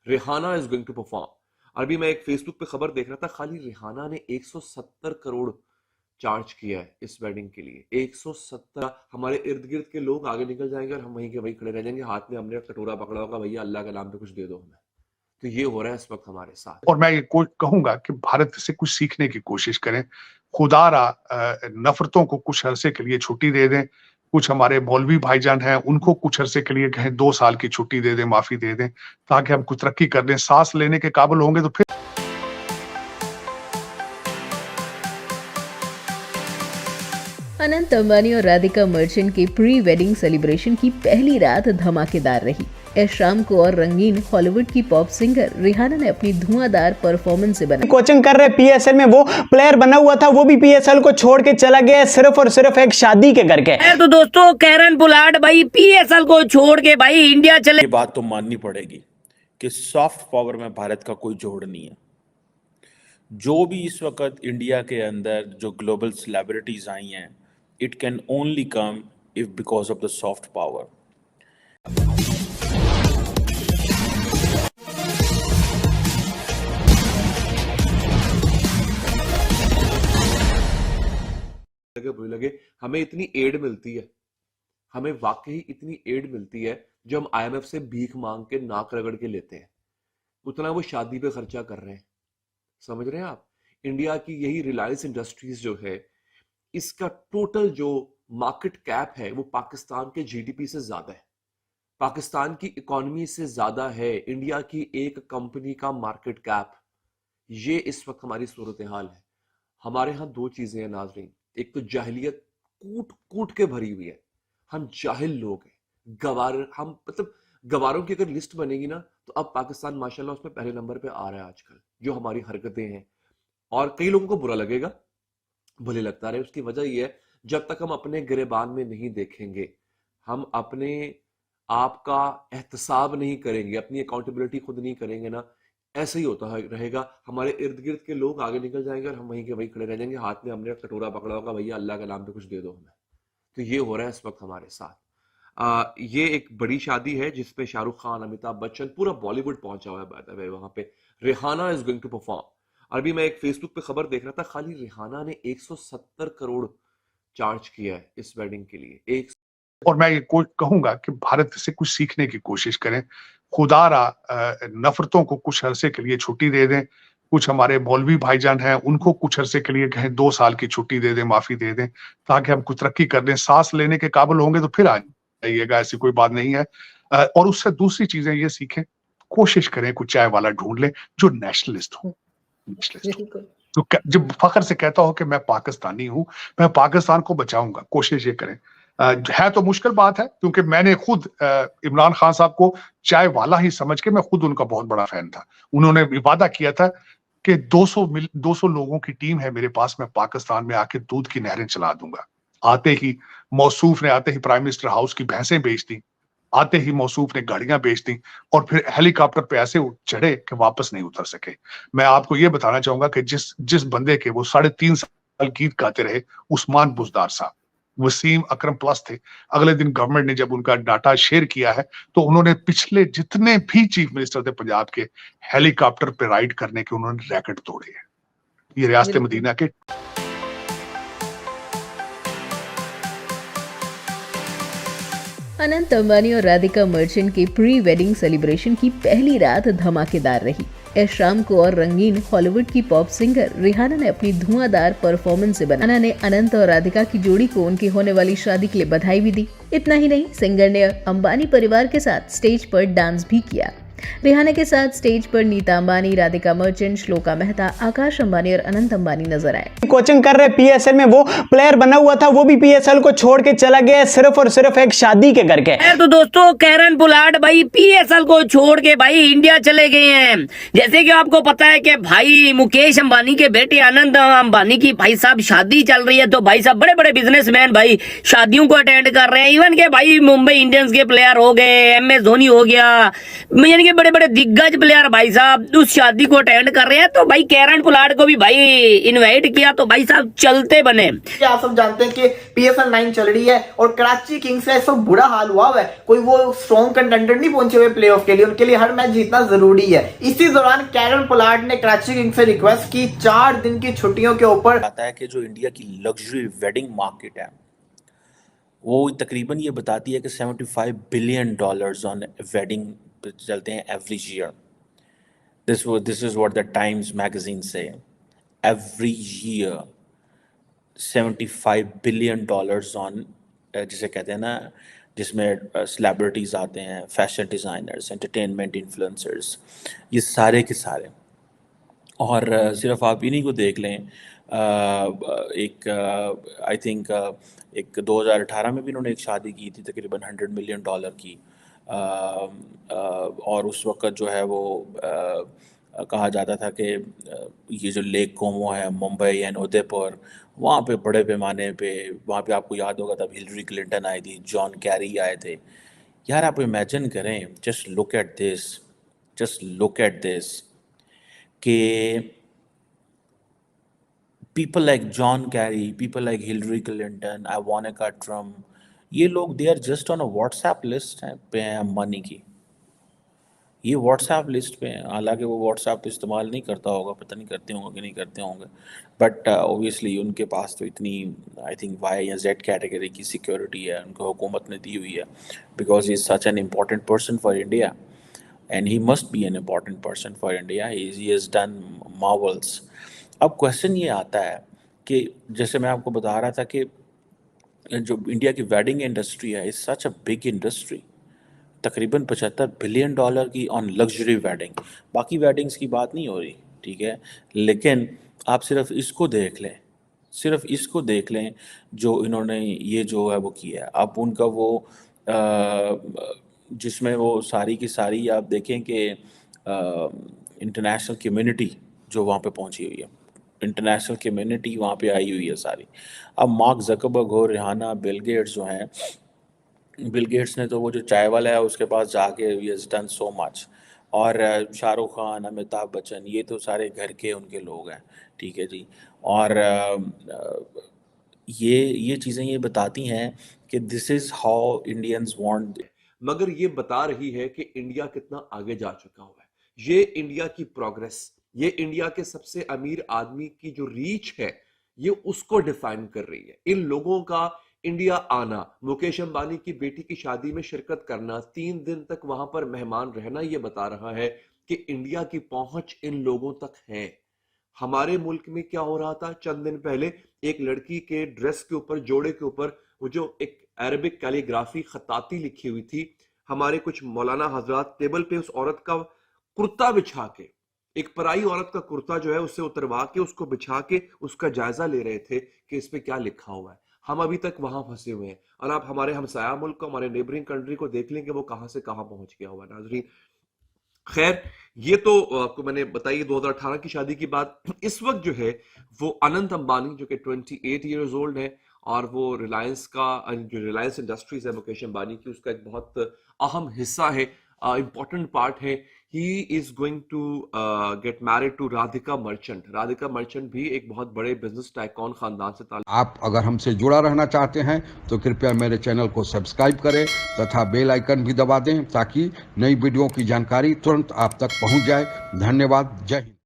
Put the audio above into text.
Rihanna is going to perform. अभी मैं एक फेसबुक पे खबर देख रहा था, खाली रिहाना ने 170 करोड़ चार्ज किया है इस वेडिंग के लिए। 170। हमारे इर्द गिर्द के लोग आगे निकल जाएंगे और हम वहीं के वहीं खड़े रह जाएंगे, हाथ में हमने कटोरा पकड़ा होगा, भैया अल्लाह के नाम पे कुछ दे दो हमें। तो ये हो रहा है इस वक्त हमारे साथ। और मैं ये कहूंगा कि भारत से कुछ सीखने की कोशिश करें। खुदारा नफरतों को कुछ अरसे के लिए छुट्टी दे दें। कुछ हमारे मौलवी भाईजान हैं, उनको कुछ अरसे के लिए कहें 2 साल की छुट्टी दे दें, माफी दे दें, ताकि हम कुछ तरक्की कर लें, सांस लेने के काबिल होंगे तो फिर। अनंत अंबानी और राधिका मर्चेंट के प्री वेडिंग सेलिब्रेशन की पहली रात धमाकेदार रही। इस शाम को और रंगीन हॉलीवुड की पॉप सिंगर रिहाना ने अपनी धुआंधार परफॉर्मेंस से बनाई। कोचिंग कर रहे पीएसएल में वो प्लेयर बना हुआ था, वो भी पीएसएल को छोड़ के चला गया सिर्फ और सिर्फ एक शादी के करके। तो दोस्तों कैरन पोलार्ड भाई पीएसएल को छोड़ के भाई इंडिया चले। ये बात तो माननी पड़ेगी कि सॉफ्ट पावर में भारत का कोई जोड़ नहीं है। जो भी इस वक्त इंडिया के अंदर जो ग्लोबल सेलिब्रिटीज आई हैं, it can only come if because of the soft power. लगे हमें इतनी एड मिलती है, हमें वाकई इतनी एड मिलती है जो हम आईएमएफ से भीख मांग के नाक रगड़ के लेते हैं, उतना वो शादी पे खर्चा कर रहे हैं। समझ रहे हैं आप? इंडिया की यही रिलायंस इंडस्ट्रीज जो है, इसका टोटल जो मार्केट कैप है वो पाकिस्तान के जीडीपी से ज्यादा है, पाकिस्तान की इकोनॉमी से ज्यादा है इंडिया की एक कंपनी का मार्केट कैप। ये इस वक्त हमारी सूरत हाल है। हमारे यहाँ दो चीजें हैं नाज़रीन, एक तो जाहिलियत कूट कूट के भरी हुई है, हम जाहिल लोग हैं, गवार, हम मतलब गवारों की अगर लिस्ट बनेगी ना तो अब पाकिस्तान माशाल्लाह उसमें पहले नंबर पे आ रहा है आजकल, जो हमारी हरकतें हैं। और कई लोगों को बुरा लगेगा, भले लगता रहे, उसकी वजह यह है जब तक हम अपने गिरेबान में नहीं देखेंगे, हम अपने आप का एहतसाब नहीं करेंगे, अपनी अकाउंटेबिलिटी खुद नहीं करेंगे ना, ऐसे ही होता रहेगा। हमारे इर्द गिर्द के लोग आगे निकल जाएंगे और हम वहीं के वहीं खड़े रह जाएंगे, हाथ में हमने कटोरा पकड़ा होगा, भैया अल्लाह के नाम पे कुछ दे दो हमें। तो ये हो रहा है इस वक्त हमारे साथ। ये एक बड़ी शादी है जिसपे शाहरुख खान, अमिताभ बच्चन, पूरा बॉलीवुड पहुंचा हुआ है बाय द वे। वहां पे Rihanna is going to perform. अभी मैं एक फेसबुक पे खबर देख रहा था, खाली रिहाना ने 170 करोड़ चार्ज किया है इस वेडिंग के लिए। और मैं ये कहूंगा कि भारत से कुछ सीखने की कोशिश करें। खुदारा नफरतों को कुछ अरसे के लिए छुट्टी दे दें। कुछ हमारे मौलवी भाईजान हैं, उनको कुछ अरसे के लिए कहें 2 साल की छुट्टी दे दें, माफी दे दें, ताकि हम कुछ तरक्की कर लें, सांस लेने के काबिल होंगे तो फिर आ जाइएगा, ऐसी कोई बात नहीं है। और उससे दूसरी चीजें ये सीखें, कोशिश करें कुछ चाय वाला ढूंढ लें जो नेशनलिस्ट हो, जो जब फख्र से कहता हो कि मैं पाकिस्तानी हूं, मैं पाकिस्तान को बचाऊंगा। कोशिश ये करें। है तो मुश्किल बात है, क्योंकि मैंने खुद इमरान खान साहब को चाय वाला ही समझ के, मैं खुद उनका बहुत बड़ा फैन था। उन्होंने वादा किया था कि 200 लोगों की टीम है मेरे पास, मैं पाकिस्तान में आके दूध की नहरें चला दूंगा। आते ही मौसूफ ने प्राइम मिनिस्टर हाउस की भैंसें बेच दी, आते ही मौसूफ ने गाड़ियां बेच दी, और फिर हेलीकॉप्टर पे ऐसे चढ़े कि वापस नहीं उतर सके। मैं आपको ये बताना चाहूंगा कि जिस बंदे के वो 3.5 साल गीत गाते रहे, उस्मान बुजदार साहब, वसीम अकरम प्लस थे। अगले दिन गवर्नमेंट ने जब उनका डाटा शेयर किया है तो उन्होंने पिछले जितने भी चीफ मिनिस्टर थे पंजाब के, हेलीकॉप्टर पे राइड करने के उन्होंने रैकेट तोड़े हैं। ये रियासत मदीना के अनंत अंबानी और राधिका मर्चेंट के प्री वेडिंग सेलिब्रेशन की पहली रात धमाकेदार रही। इस शाम को और रंगीन हॉलीवुड की पॉप सिंगर रिहाना ने अपनी धुआंधार परफॉर्मेंस से बनाया। ने अनंत और राधिका की जोड़ी को उनकी होने वाली शादी के लिए बधाई भी दी। इतना ही नहीं, सिंगर ने अंबानी परिवार के साथ स्टेज पर डांस भी किया। रिहाना के साथ स्टेज पर नीता अंबानी, राधिका मर्चेंट, श्लोका मेहता, आकाश अंबानी और अनंत अंबानी नजर आए। कोचिंग कर रहे पीएसएल में वो प्लेयर बना हुआ था, वो भी पीएसएल को छोड़ के चला गया सिर्फ और सिर्फ एक शादी के करके। तो दोस्तों कैरन पोलार्ड भाई पीएसएल को छोड़ के भाई इंडिया चले गए हैं। जैसे कि आपको पता है कि भाई मुकेश अंबानी के बेटे अनंत अंबानी की भाई साहब शादी चल रही है, तो भाई साहब बड़े बड़े बिजनेसमैन भाई शादियों को अटेंड कर रहे हैं। इवन के भाई मुंबई इंडियंस के प्लेयर हो गए, MS धोनी हो गया, यानी कि इतने बड़े बड़े दिग्गज प्लेयर भाई साहब उस शादी को अटेंड कर रहे हैं, तो भाई कैरन पोलार्ड को भी भाई इनवाइट किया, तो भाई साहब चलते बने। आप सब जानते हैं कि PSL 9 चल रही है और कराची किंग्स का सब बुरा हाल हुआ है, कोई वो स्ट्रॉन्ग कंटेंडर नहीं पहुंचे हुए प्लेऑफ के लिए, उनके लिए हर मैच जीतना जरूरी है। इसी दौरान कैरन पोलार्ड ने कराची किंग्स से रिक्वेस्ट की 4 दिन की छुट्टियों के ऊपर। आता है कि जो इंडिया की लग्जरी वेडिंग मार्केट है वो तकरीबन ये बताती है कि $75 बिलियन ऑन वेडिंग चलते हैं average year. This is what the times magazine से, एवरी ईयर $75 बिलियन ऑन, जिसे कहते हैं ना, जिसमें सेलिब्रिटीज आते हैं, फैशन डिज़ाइनर्स, एंटरटेनमेंट इन्फ्लुएंसर्स, ये सारे के सारे। और सिर्फ आप इन्हीं को देख लें, एक आई थिंक एक 2018 में भी इन्होंने एक शादी की थी तकरीबन $100 मिलियन की, और उस वक्त जो है वो कहा जाता था कि ये जो लेक कोमो है मुंबई एंड उदयपुर, वहाँ पे बड़े पैमाने पे, वहाँ पे आपको याद होगा तब हिलरी क्लिंटन आई थी, जॉन कैरी आए थे। यार आप इमेजिन करें, जस्ट लुक एट दिस कि people like John Kerry, people like Hillary Clinton, Ivanka Trump, ये लोग they are just on a WhatsApp list पे हैं अंबानी की। ये WhatsApp लिस्ट पे हैं, हालांकि वो WhatsApp इस्तेमाल नहीं करता होगा, पता नहीं करते होंगे कि नहीं करते होंगे, बट ऑब्वियसली उनके पास तो इतनी आई थिंक Y या Z कैटेगरी की सिक्योरिटी है, उनको हुकूमत ने दी हुई है, because he is such an important person for India and he must be an important person for India. He has done Marvels. अब क्वेश्चन ये आता है कि जैसे मैं आपको बता रहा था कि जो इंडिया की वेडिंग इंडस्ट्री है, is such a big industry, तकरीबन $75 बिलियन की ऑन लग्जरी वेडिंग। बाकी वेडिंग्स की बात नहीं हो रही, ठीक है, लेकिन आप सिर्फ इसको देख लें जो इन्होंने ये जो है वो किया है। अब उनका वो जिसमें वो सारी की सारी आप देखें कि इंटरनेशनल कम्युनिटी जो वहाँ पे पहुँची हुई है, इंटरनेशनल कम्युनिटी वहाँ पे आई हुई है सारी। अब मार्क ज़करबर्ग हो, रिहाना, बिल गेट्स जो हैं, बिल गेट्स ने तो वो जो चाय वाला है उसके पास जाके he has done so much, और शाहरुख खान, अमिताभ बच्चन, ये तो सारे घर के उनके लोग हैं, ठीक है जी। और ये चीज़ें ये बताती हैं कि this is how Indians want. मगर ये बता रही है कि इंडिया कितना आगे जा चुका हुआ है। ये इंडिया की प्रोग्रेस, ये इंडिया के सबसे अमीर आदमी की जो रीच है, ये उसको डिफाइन कर रही है। इन लोगों का इंडिया आना, मुकेश अंबानी की बेटी की शादी में शिरकत करना, 3 दिन तक वहां पर मेहमान रहना, ये बता रहा है कि इंडिया की पहुंच इन लोगों तक है। हमारे मुल्क में क्या हो रहा था चंद दिन पहले, एक लड़की के ड्रेस के ऊपर, जोड़े के ऊपर वो जो एक अरबिक कैलीग्राफी खताती लिखी हुई थी, हमारे कुछ मौलाना हजरात टेबल पे उस औरत का कुर्ता बिछा के, एक पराई औरत का कुर्ता जो है उससे उतरवा के उसको बिछा के उसका जायजा ले रहे थे कि इस पे क्या लिखा हुआ है। हम अभी तक वहां फंसे हुए हैं, और आप हमारे हमसाया मुल्क को, हमारे नेबरिंग कंट्री को देख लेंगे वो कहां से कहां पहुंच गया हुआ। नाजरीन, खैर ये तो आपको मैंने बताई 2018 की शादी की बात। इस वक्त जो है वो अनंत अंबानी जो कि 28 ईयर्स ओल्ड है, और वो रिलायंस का जो रिलायंस इंडस्ट्रीज है मुकेश अंबानी की, उसका एक बहुत अहम हिस्सा है, इंपॉर्टेंट पार्ट है। He is going to get married to Radhika Merchant. Radhika Merchant भी एक बहुत बड़े बिजनेस टाइकॉन खानदान से ताल्लुक। आप अगर हमसे जुड़ा रहना चाहते हैं तो कृपया मेरे चैनल को सब्सक्राइब करें तथा बेल आइकन भी दबा दें ताकि नई वीडियो की जानकारी तुरंत आप तक पहुंच जाए। धन्यवाद। जय हिंद।